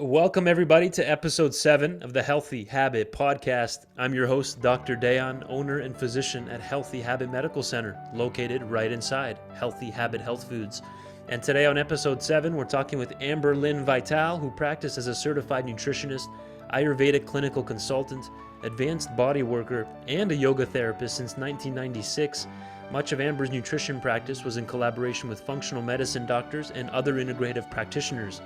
Welcome, everybody, to episode 7 of the Healthy Habit Podcast. I'm your host, Dr. Dayan, owner and physician at Healthy Habit Medical Center, located right inside Healthy Habit Health Foods. And today on episode 7, we're talking with Lynn Vitale, who practiced as a certified nutritionist, Ayurvedic Clinical Consultant, advanced bodyworker, and a yoga therapist since 1996. Much of Amber's nutrition practice was in collaboration with functional medicine doctors and other integrative practitioners.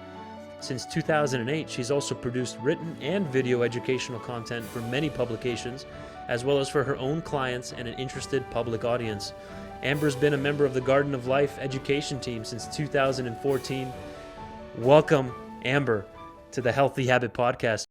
Since 2008, she's also produced written and video educational content for many publications, as well as for her own clients and an interested public audience. Amber's been a member of the Garden of Life education team since 2014. Welcome, Amber, to the Healthy Habit Podcast.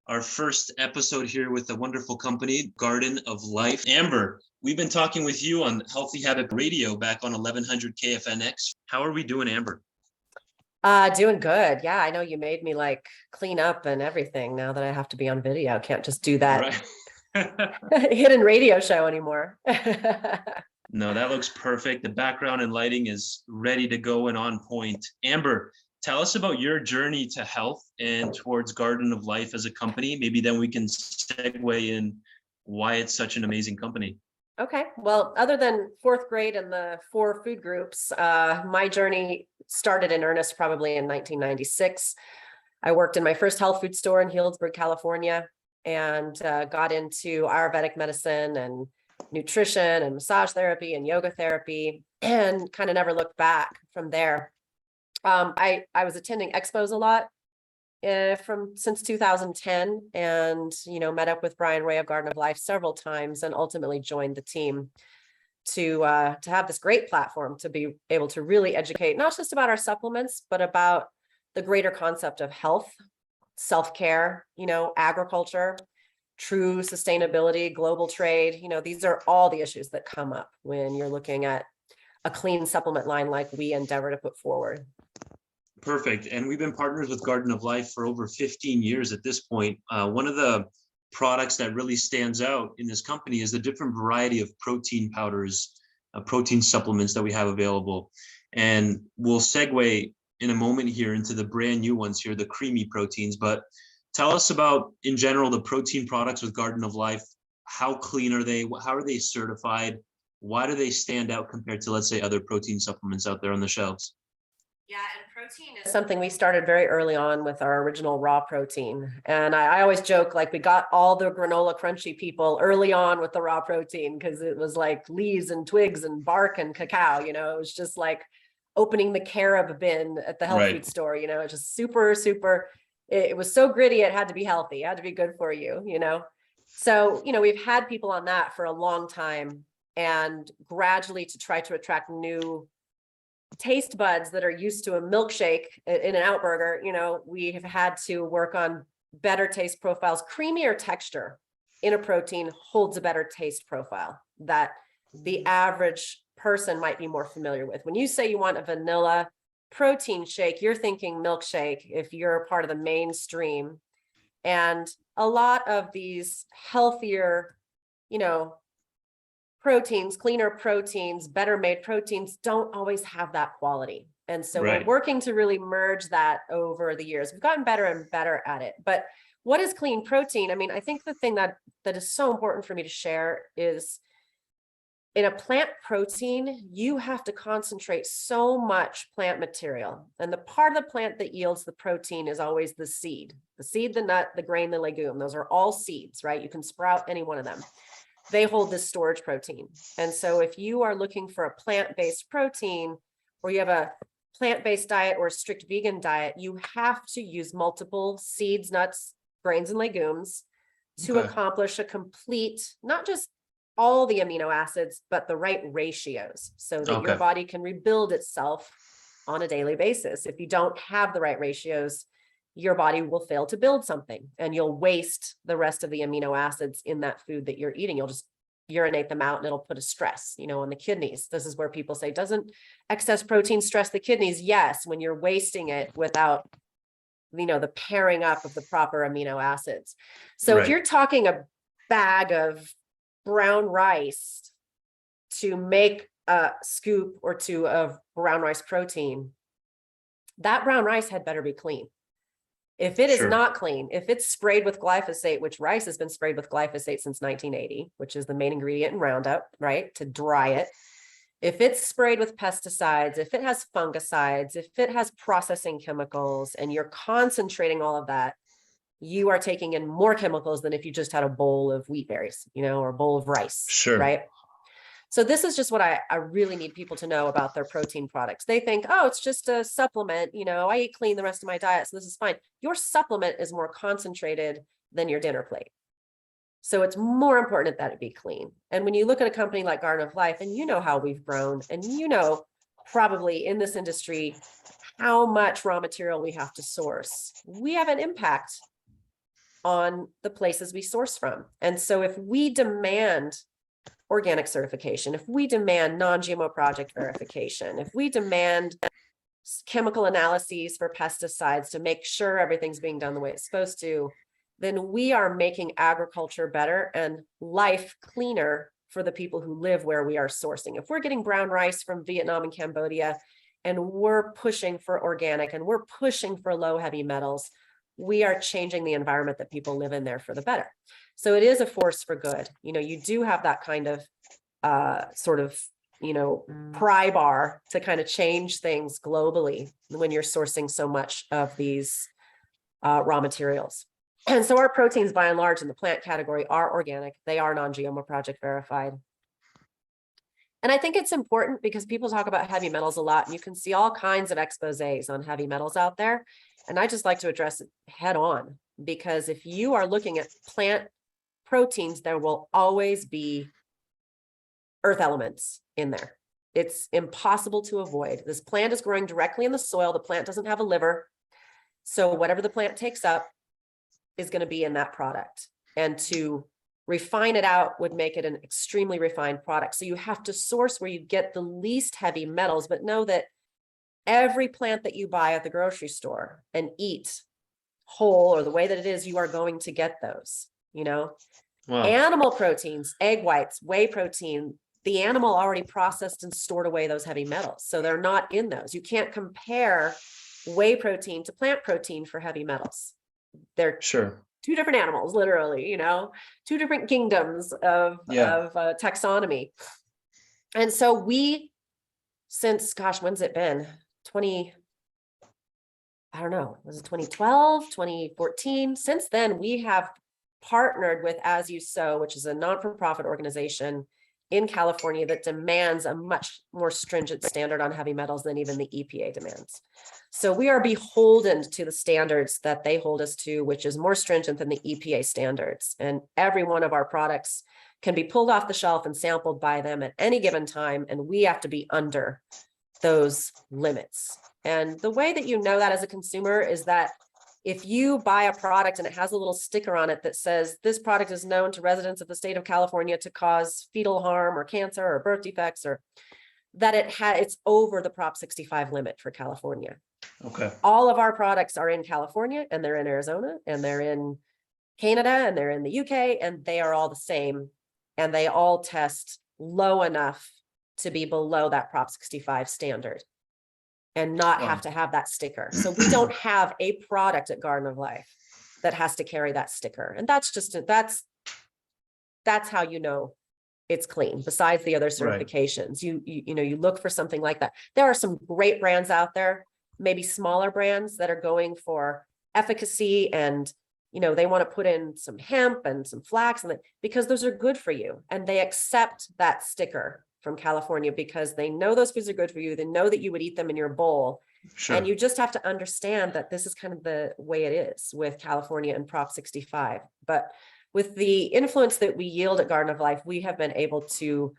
Our first episode here with the wonderful company, Garden of Life. Amber, we've been talking with you on Healthy Habit Radio back on 1100 KFNX. How are we doing, Amber? Doing good. Yeah, I know you made me clean up and everything now that I have to be on video. Can't just do that hidden radio show anymore. No, that looks perfect. The background and lighting is ready to go and on point. Amber, tell us about your journey to health and towards Garden of Life as a company. Maybe then we can segue in why it's such an amazing company. Okay. Well, other than fourth grade and the 4 food groups, my journey started in earnest probably in 1996. I worked in my first health food store in Healdsburg, California, and got into Ayurvedic medicine and nutrition and massage therapy and yoga therapy, and kind of never looked back from there. I was attending expos a lot since 2010, and met up with Brian Ray of Garden of Life several times, and ultimately joined the team to have this great platform to be able to really educate not just about our supplements, but about the greater concept of health, self-care, agriculture, true sustainability, global trade. These are all the issues that come up when you're looking at a clean supplement line like we endeavor to put forward. Perfect. And we've been partners with Garden of Life for over 15 years at this point. One of the products that really stands out in this company is the different variety of protein powders, protein supplements that we have available. And we'll segue in a moment here into the brand new ones here, the creamy proteins. But tell us about, in general, the protein products with Garden of Life. How clean are they? How are they certified? Why do they stand out compared to, let's say, other protein supplements out there on the shelves? Yeah, and protein is something we started very early on with our original raw protein. And I always joke, we got all the granola crunchy people early on with the raw protein, because it was like leaves and twigs and bark and cacao. It was just like opening the carob bin at the health food store. It's just super, super. It was so gritty. It had to be healthy. It had to be good for you, So, we've had people on that for a long time, and gradually to try to attract new taste buds that are used to a milkshake in an Outburger, we have had to work on better taste profiles. Creamier texture in a protein holds a better taste profile that the average person might be more familiar with. When you say you want a vanilla protein shake, you're thinking milkshake if you're part of the mainstream. And a lot of these healthier, proteins, cleaner proteins, better made proteins don't always have that quality. And so we're working to really merge that over the years. We've gotten better and better at it. But what is clean protein? I mean, I think the thing that is so important for me to share is, in a plant protein, you have to concentrate so much plant material. And the part of the plant that yields the protein is always the seed, the nut, the grain, the legume. Those are all seeds, right? You can sprout any one of them. They hold this storage protein. And so if you are looking for a plant-based protein, or you have a plant-based diet or a strict vegan diet, you have to use multiple seeds, nuts, grains, and legumes to accomplish a complete, not just all the amino acids, but the right ratios, so that your body can rebuild itself on a daily basis. If you don't have the right ratios, your body will fail to build something, and you'll waste the rest of the amino acids in that food that you're eating. You'll just urinate them out, and it'll put a stress, on the kidneys. This is where people say, doesn't excess protein stress the kidneys? Yes, when you're wasting it without the pairing up of the proper amino acids. So if you're talking a bag of brown rice to make a scoop or two of brown rice protein, that brown rice had better be clean. If it is not clean, if it's sprayed with glyphosate, which rice has been sprayed with glyphosate since 1980, which is the main ingredient in Roundup, right, to dry it. If it's sprayed with pesticides, if it has fungicides, if it has processing chemicals, and you're concentrating all of that, you are taking in more chemicals than if you just had a bowl of wheat berries, or a bowl of rice, right? So this is just what I really need people to know about their protein products. They think, oh, it's just a supplement. I eat clean the rest of my diet, so this is fine. Your supplement is more concentrated than your dinner plate. So it's more important that it be clean. And when you look at a company like Garden of Life, and how we've grown, and probably in this industry, how much raw material we have to source, we have an impact on the places we source from. And so if we demand organic certification, if we demand non-GMO project verification, if we demand chemical analyses for pesticides to make sure everything's being done the way it's supposed to, then we are making agriculture better and life cleaner for the people who live where we are sourcing. If we're getting brown rice from Vietnam and Cambodia, and we're pushing for organic, and we're pushing for low heavy metals, we are changing the environment that people live in there for the better. So it is a force for good. You do have that kind of pry bar to kind of change things globally when you're sourcing so much of these raw materials. And so our proteins, by and large, in the plant category are organic. They are non-GMO project verified. And I think it's important because people talk about heavy metals a lot, and you can see all kinds of exposés on heavy metals out there. And I just like to address it head on, because if you are looking at plant proteins, there will always be earth elements in there. It's impossible to avoid. This plant is growing directly in the soil. The plant doesn't have a liver. So whatever the plant takes up is going to be in that product. And to refine it out would make it an extremely refined product. So you have to source where you get the least heavy metals, but know that every plant that you buy at the grocery store and eat whole, or the way that it is, you are going to get those, Wow. Animal proteins, egg whites, whey protein, the animal already processed and stored away those heavy metals. So they're not in those. You can't compare whey protein to plant protein for heavy metals. They're two different animals, literally, two different kingdoms of taxonomy. And so since, when's it been? Was it 2012, 2014? Since then, we have partnered with As You Sow, which is a non-for-profit organization in California that demands a much more stringent standard on heavy metals than even the EPA demands. So we are beholden to the standards that they hold us to, which is more stringent than the EPA standards. And every one of our products can be pulled off the shelf and sampled by them at any given time, and we have to be under those limits. And the way that you know that as a consumer is that if you buy a product and it has a little sticker on it that says this product is known to residents of the state of California to cause fetal harm or cancer or birth defects, or that it's over the Prop 65 limit for California. Okay. All of our products are in California, and they're in Arizona, and they're in Canada, and they're in the UK, and they are all the same. And they all test low enough to be below that Prop 65 standard and not have to have that sticker. So we don't have a product at Garden of Life that has to carry that sticker. And that's how you know it's clean, besides the other certifications. Right. You look for something like that. There are some great brands out there, maybe smaller brands that are going for efficacy, and they want to put in some hemp and some flax, and because those are good for you, and they accept that sticker from California because they know those foods are good for you. They know that you would eat them in your bowl. Sure. And you just have to understand that this is kind of the way it is with California and Prop 65. But with the influence that we yield at Garden of Life, we have been able to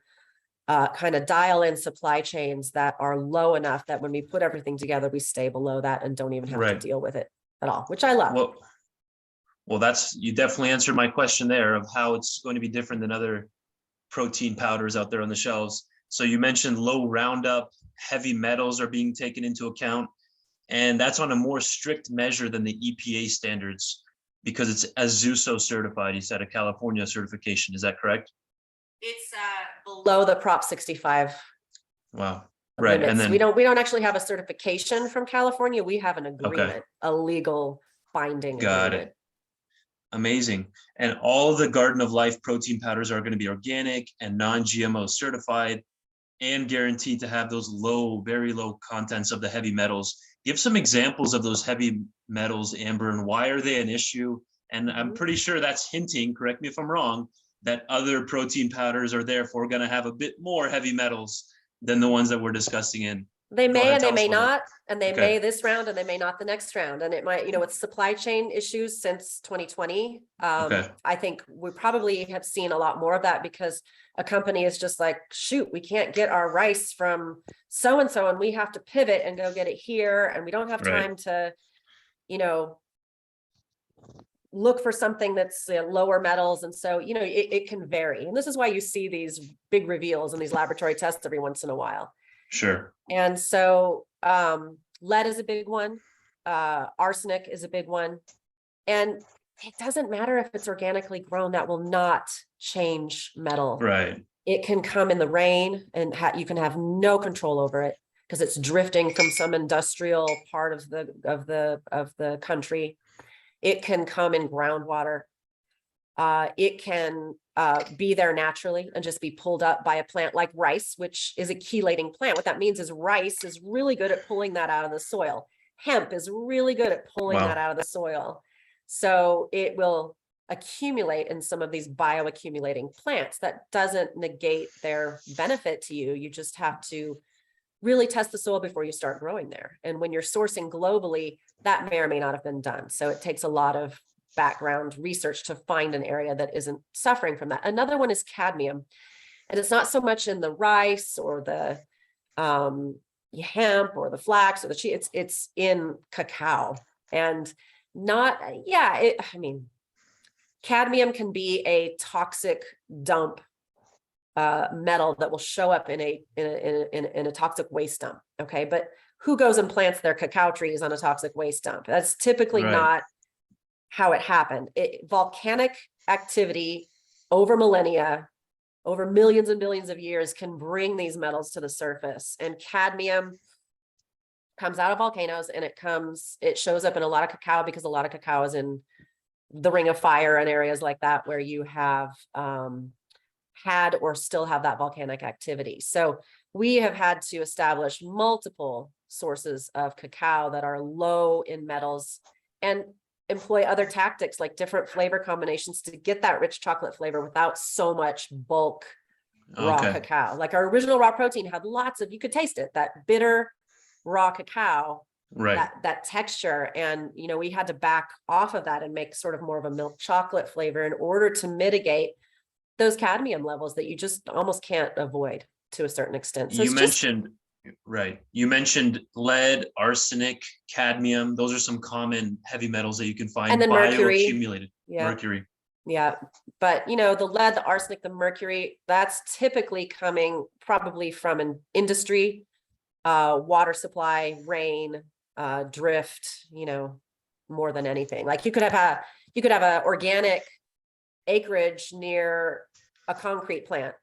kind of dial in supply chains that are low enough that when we put everything together, we stay below that and don't even have to deal with it at all, which I love. Well, you definitely answered my question there of how it's going to be different than other protein powders out there on the shelves. So you mentioned low Roundup, heavy metals are being taken into account. And that's on a more strict measure than the EPA standards because it's Azuso certified. You said a California certification. Is that correct? It's below the Prop 65. Wow. Right. Limits. And then we don't actually have a certification from California. We have an agreement, okay. A legal binding Got agreement. it. Amazing. And all the Garden of Life protein powders are going to be organic and non-GMO certified and guaranteed to have those low, very low contents of the heavy metals. Give some examples of those heavy metals, Amber, and why are they an issue? And I'm pretty sure that's hinting, correct me if I'm wrong, that other protein powders are therefore going to have a bit more heavy metals than the ones that we're discussing in. They may and they may not, and they Okay. may this round and they may not the next round. And it might, with supply chain issues since 2020, Okay. I think we probably have seen a lot more of that because a company is just like, shoot, we can't get our rice from so-and-so and we have to pivot and go get it here. And we don't have time to, look for something that's lower metals. And so, it can vary. And this is why you see these big reveals and these laboratory tests every once in a while. Sure. And so lead is a big one. Arsenic is a big one. And it doesn't matter if it's organically grown, that will not change metal. Right. It can come in the rain and you can have no control over it because it's drifting from some industrial part of the country. It can come in groundwater. It can be there naturally and just be pulled up by a plant like rice, which is a chelating plant. What that means is rice is really good at pulling that out of the soil. Hemp is really good at pulling that out of the soil. So it will accumulate in some of these bioaccumulating plants. That doesn't negate their benefit to you. You just have to really test the soil before you start growing there. And when you're sourcing globally, that may or may not have been done. So it takes a lot of background research to find an area that isn't suffering from that. Another one is cadmium. And it's not so much in the rice or the hemp or the flax or the chia, it's in cacao. And cadmium can be a toxic dump metal that will show up in a toxic waste dump. Okay. But who goes and plants their cacao trees on a toxic waste dump? That's typically not how it happened. Volcanic activity over millennia, over millions and billions of years can bring these metals to the surface. And cadmium comes out of volcanoes and it shows up in a lot of cacao because a lot of cacao is in the Ring of Fire and areas like that where you have had or still have that volcanic activity. So we have had to establish multiple sources of cacao that are low in metals and employ other tactics like different flavor combinations to get that rich chocolate flavor without so much bulk raw cacao. Like our original raw protein had lots of, you could taste it, that bitter raw cacao, that texture. And, we had to back off of that and make sort of more of a milk chocolate flavor in order to mitigate those cadmium levels that you just almost can't avoid to a certain extent. So you mentioned lead, arsenic, cadmium. Those are some common heavy metals that you can find. And then mercury. Bioaccumulated. Mercury. Yeah. But the lead, the arsenic, the mercury, that's typically coming probably from an industry, water supply, rain, drift, more than anything. Like you could have a organic acreage near a concrete plant,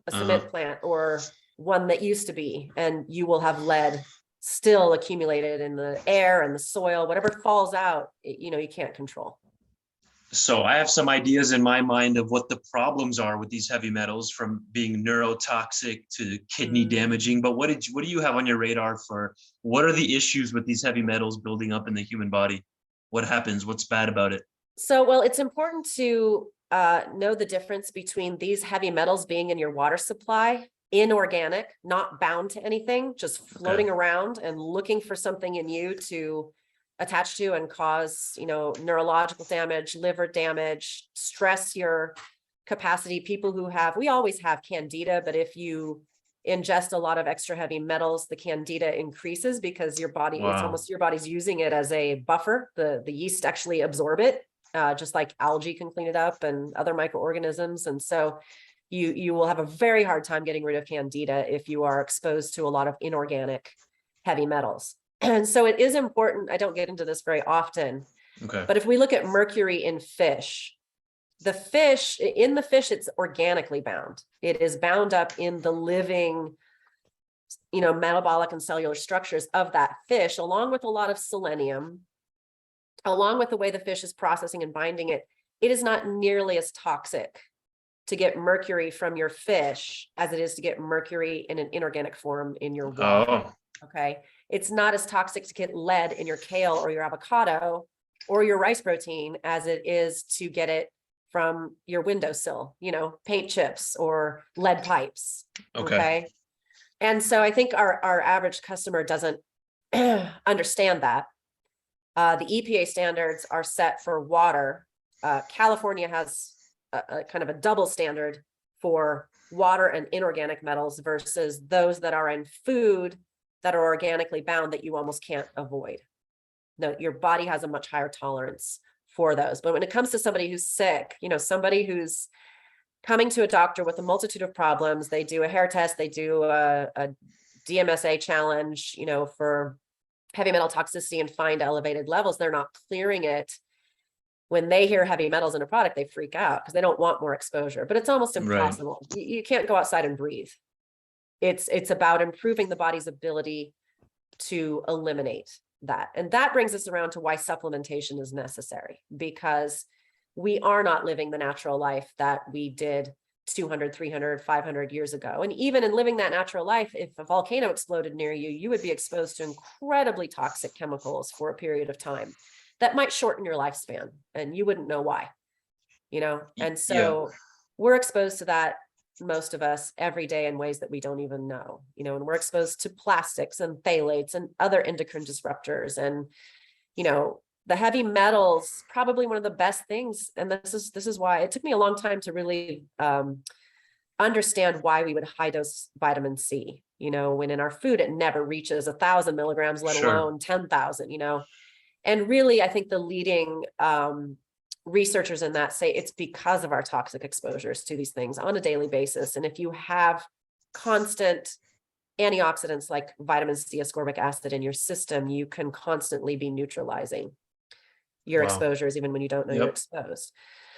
a cement plant, or one that used to be, and you will have lead still accumulated in the air and the soil. Whatever falls out, you can't control. So I have some ideas in my mind of what the problems are with these heavy metals, from being neurotoxic to kidney damaging. But what do you have on your radar for what are the issues with these heavy metals building up in the human body? What happens? What's bad about it? So, well, it's important to know the difference between these heavy metals being in your water supply, inorganic, not bound to anything, just floating around and looking for something in you to attach to and cause, neurological damage, liver damage, stress your capacity. People who we always have candida, but if you ingest a lot of extra heavy metals, the candida increases because your body, it's almost your body's using it as a buffer. The yeast actually absorb it, just like algae can clean it up and other microorganisms. And so you will have a very hard time getting rid of candida if you are exposed to a lot of inorganic heavy metals. And so it is important. I don't get into this very often, Okay. but if we look at mercury in fish, in the fish, it's organically bound. It is bound up in the living, metabolic and cellular structures of that fish, along with a lot of selenium, along with the way the fish is processing and binding it. It is not nearly as toxic to get mercury from your fish as it is to get mercury in an inorganic form in your water. Oh, Okay. It's not as toxic to get lead in your kale or your avocado or your rice protein as it is to get it from your windowsill, paint chips or lead pipes. okay. And so I think our average customer doesn't understand that. The EPA standards are set for water. California has a kind of a double standard for water and inorganic metals versus those that are in food that are organically bound that you almost can't avoid. No, your body has a much higher tolerance for those. But when it comes to somebody who's sick, somebody who's coming to a doctor with a multitude of problems, they do a hair test, they do a DMSA challenge, for heavy metal toxicity and find elevated levels, they're not clearing it. When they hear heavy metals in a product, they freak out because they don't want more exposure, but it's almost impossible. Right. You can't go outside and breathe. It's about improving the body's ability to eliminate that. And that brings us around to why supplementation is necessary, because we are not living the natural life that we did 200, 300, 500 years ago. And even in living that natural life, if a volcano exploded near you, you would be exposed to incredibly toxic chemicals for a period of time that might shorten your lifespan and you wouldn't know why, And so we're exposed to that, most of us, every day in ways that we don't even know, and we're exposed to plastics and phthalates and other endocrine disruptors. And, the heavy metals, probably one of the best things. And this is why it took me a long time to really understand why we would high dose vitamin C, when in our food, it never reaches 1,000 milligrams, let alone 10,000, And really, I think the leading researchers in that say it's because of our toxic exposures to these things on a daily basis. And if you have constant antioxidants like vitamin C, ascorbic acid in your system, you can constantly be neutralizing your exposures, even when you don't know you're exposed.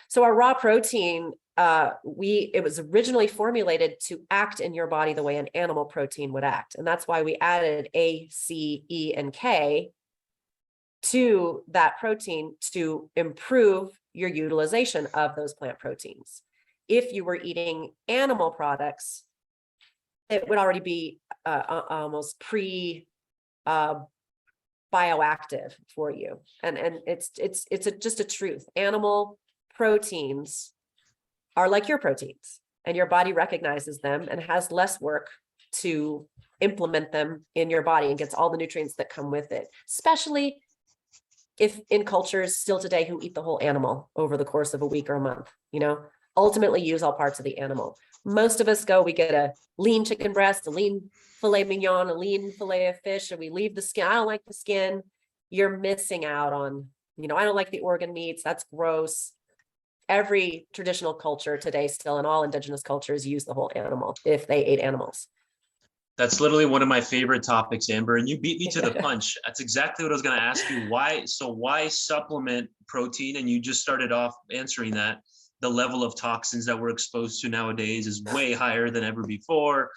So our raw protein, it was originally formulated to act in your body the way an animal protein would act. And that's why we added A, C, E, and K to that protein to improve your utilization of those plant proteins. If you were eating animal products, it would already be almost bioactive for you. And it's just a truth. Animal proteins are like your proteins, and your body recognizes them and has less work to implement them in your body and gets all the nutrients that come with it, especially if in cultures still today who eat the whole animal over the course of a week or a month, ultimately use all parts of the animal. Most of us we get a lean chicken breast, a lean filet mignon, a lean filet of fish, and we leave the skin. I don't like the skin. You're missing out on, I don't like the organ meats. That's gross. Every traditional culture today still, and all indigenous cultures, use the whole animal if they ate animals. That's literally one of my favorite topics, Amber, and you beat me to the punch. That's exactly what I was going to ask you. Why supplement protein? And you just started off answering that. The level of toxins that we're exposed to nowadays is way higher than ever before.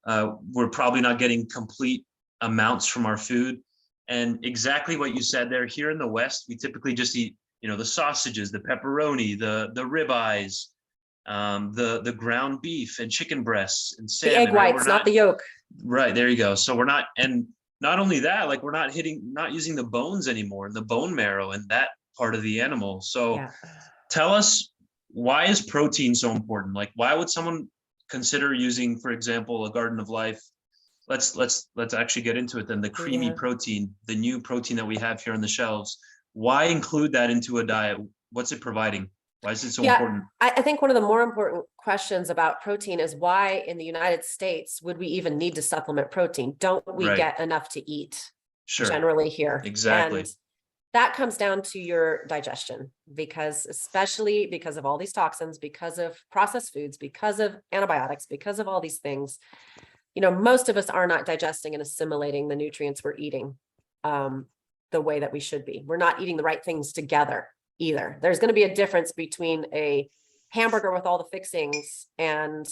We're probably not getting complete amounts from our food. And exactly what you said there, here in the West, we typically just eat, the sausages, the pepperoni, the ribeyes, the ground beef and chicken breasts and salmon. The egg whites, not the yolk. Right, there you go. So we're not, and not only that, like we're not using the bones anymore, the bone marrow and that part of the animal. So tell us, why is protein so important? Like, why would someone consider using, for example, a Garden of Life? Let's actually get into it then. The creamy protein, the new protein that we have here on the shelves. Why include that into a diet? What's it providing? Why is it so important? I think one of the more important questions about protein is why in the United States would we even need to supplement protein? Don't we get enough to eat generally here? Exactly. And that comes down to your digestion, especially because of all these toxins, because of processed foods, because of antibiotics, because of all these things, most of us are not digesting and assimilating the nutrients we're eating. the way that we should be. We're not eating the right things together either. There's going to be a difference between a hamburger with all the fixings and,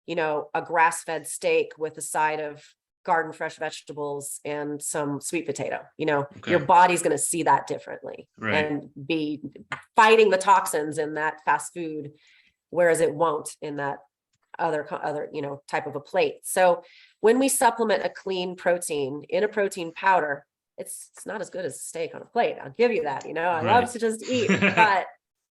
a grass-fed steak with a side of garden fresh vegetables and some sweet potato. Your body's going to see that differently and be fighting the toxins in that fast food, whereas it won't in that other type of a plate. So when we supplement a clean protein in a protein powder, it's not as good as steak on a plate. I'll give you that. I love to just eat, but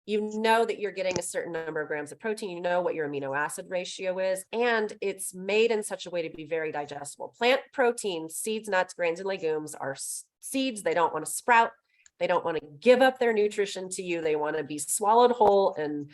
that you're getting a certain number of grams of protein, what your amino acid ratio is, and it's made in such a way to be very digestible. Plant protein, seeds, nuts, grains, and legumes are seeds. They don't want to sprout. They don't want to give up their nutrition to you. They want to be swallowed whole and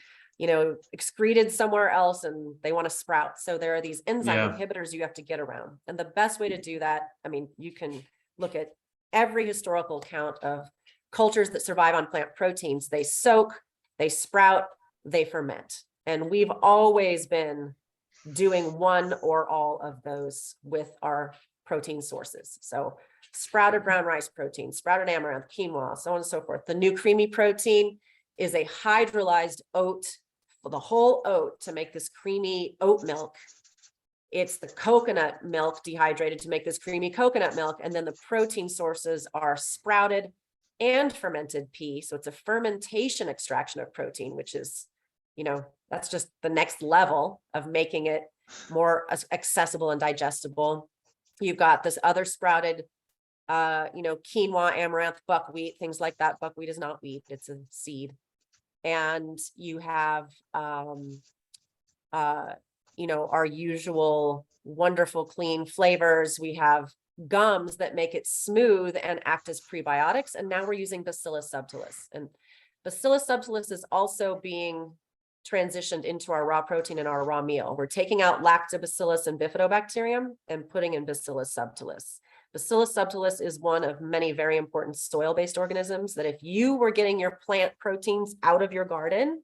excreted somewhere else, and they want to sprout. So there are these enzyme inhibitors you have to get around. And the best way to do that, you can look at every historical account of cultures that survive on plant proteins. They soak, they sprout, they ferment. And we've always been doing one or all of those with our protein sources. So sprouted brown rice protein, sprouted amaranth, quinoa, so on and so forth. The new creamy protein is a hydrolyzed oat, the whole oat, to make this creamy oat milk. It's the coconut milk dehydrated to make this creamy coconut milk. And then the protein sources are sprouted and fermented pea. So it's a fermentation extraction of protein, which is, that's just the next level of making it more accessible and digestible. You've got this other sprouted, quinoa, amaranth, buckwheat, things like that. Buckwheat is not wheat, it's a seed. And you have, our usual wonderful clean flavors. We have gums that make it smooth and act as prebiotics. And now we're using Bacillus subtilis. And Bacillus subtilis is also being transitioned into our raw protein in our raw meal. We're taking out lactobacillus and bifidobacterium and putting in Bacillus subtilis. Bacillus subtilis is one of many very important soil-based organisms that if you were getting your plant proteins out of your garden,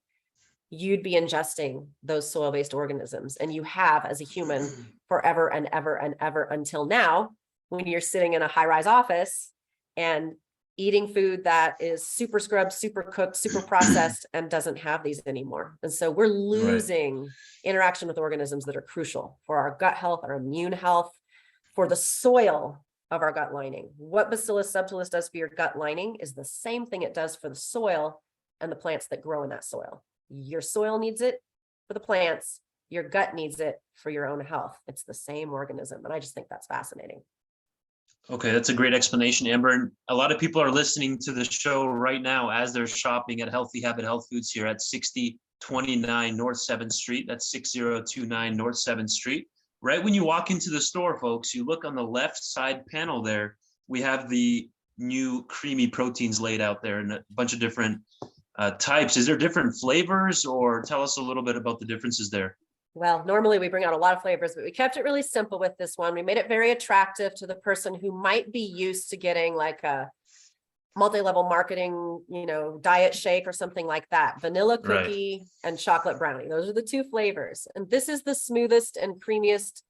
you'd be ingesting those soil-based organisms. And you have, as a human, forever and ever and ever until now, when you're sitting in a high-rise office and eating food that is super scrubbed, super cooked, super processed, and doesn't have these anymore. And so we're losing interaction with organisms that are crucial for our gut health, our immune health, for the soil of our gut lining. What Bacillus subtilis does for your gut lining is the same thing it does for the soil and the plants that grow in that soil. Your soil needs it for the plants. Your gut needs it for your own health. It's the same organism. And I just think that's fascinating. Okay, that's a great explanation, Amber. And a lot of people are listening to the show right now as they're shopping at Healthy Habit Health Foods here at 6029 North 7th Street. That's 6029 North 7th Street. Right when you walk into the store, folks, you look on the left side panel there. We have the new creamy proteins laid out there in a bunch of different types. Is there different flavors, or tell us a little bit about the differences there? Well, normally we bring out a lot of flavors, but we kept it really simple with this one. We made it very attractive to the person who might be used to getting like a multi-level marketing, diet shake or something like that. Vanilla cookie and chocolate brownie. Those are the two flavors. And this is the smoothest and creamiest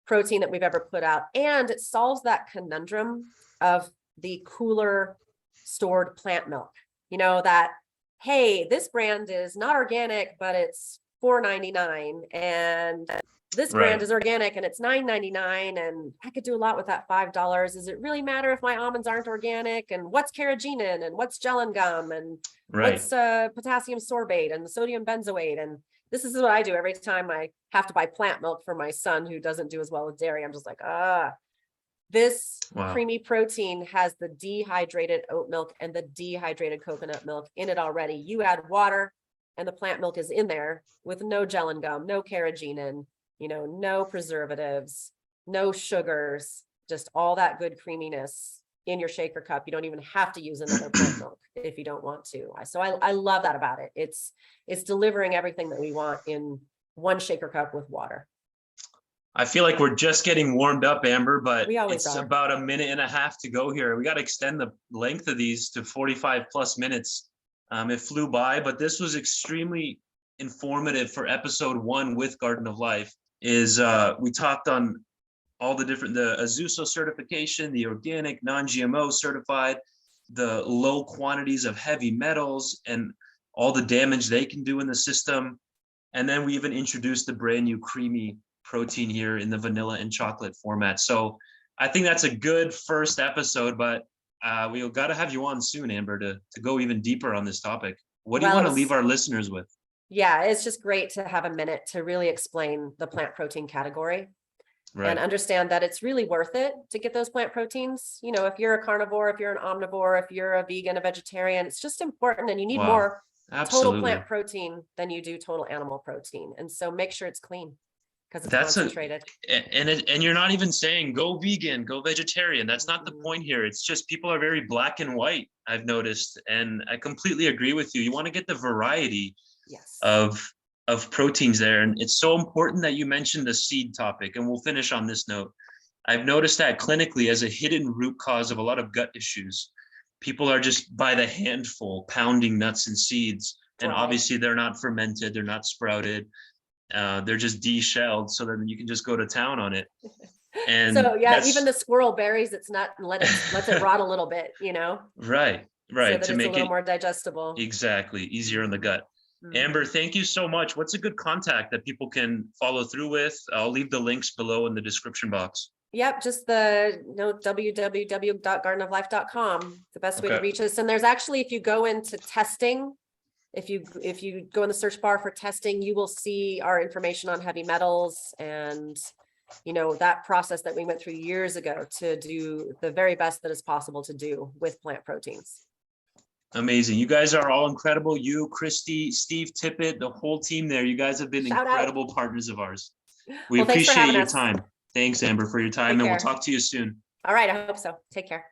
protein that we've ever put out. And it solves that conundrum of the cooler stored plant milk. That, hey, this brand is not organic, but it's $4.99, and this brand is organic and it's $9.99, and I could do a lot with that $5. Does it really matter if my almonds aren't organic? And what's carrageenan, and what's gellan gum, and what's potassium sorbate and sodium benzoate? And this is what I do every time I have to buy plant milk for my son who doesn't do as well with dairy. I'm just like, this creamy protein has the dehydrated oat milk and the dehydrated coconut milk in it already. You add water and the plant milk is in there with no gellan gum, no carrageenan, no preservatives, no sugars, just all that good creaminess in your shaker cup. You don't even have to use another plant milk if you don't want to. So I love that about it. It's delivering everything that we want in one shaker cup with water. I feel like we're just getting warmed up, Amber, but it's are. about a minute and a half to go here. We got to extend the length of these to 45 plus minutes. It flew by, but this was extremely informative for episode 1 with Garden of Life. We talked on all the different, the Azuso certification, the organic, non-GMO certified, the low quantities of heavy metals and all the damage they can do in the system. And then we even introduced the brand new creamy protein here in the vanilla and chocolate format. So I think that's a good first episode, but we've got to have you on soon, Amber, to go even deeper on this topic. What do you want to leave our listeners with? Yeah, it's just great to have a minute to really explain the plant protein category. Right. And understand that it's really worth it to get those plant proteins. You know, if you're a carnivore, if you're an omnivore, if you're a vegan, a vegetarian, it's just important, and you need more total plant protein than you do total animal protein. And so make sure it's clean because it's concentrated. And you're not even saying go vegan, go vegetarian. That's not the point here. It's just people are very black and white, I've noticed. And I completely agree with you. You want to get the variety of proteins there. And it's so important that you mentioned the seed topic, and we'll finish on this note. I've noticed that clinically as a hidden root cause of a lot of gut issues. People are just by the handful pounding nuts and seeds, and obviously they're not fermented, they're not sprouted, they're just de-shelled, so then you can just go to town on it. And so even the squirrel berries its nut and lets it rot a little bit, you know. Right so that to make it a little more digestible. Exactly, easier in the gut. Amber, thank you so much. What's a good contact that people can follow through with? I'll leave the links below in the description box. Yep, just the www.gardenoflife.com. The best way to reach us. And there's actually, if you go into testing, if you go in the search bar for testing, you will see our information on heavy metals and, you know, that process that we went through years ago to do the very best that is possible to do with plant proteins. Amazing. You guys are all incredible. You, Christy, Steve Tippett, the whole team there. You guys have been incredible partners of ours. We appreciate your time. Thanks, Amber, for your time, and we'll talk to you soon. All right. I hope so. Take care.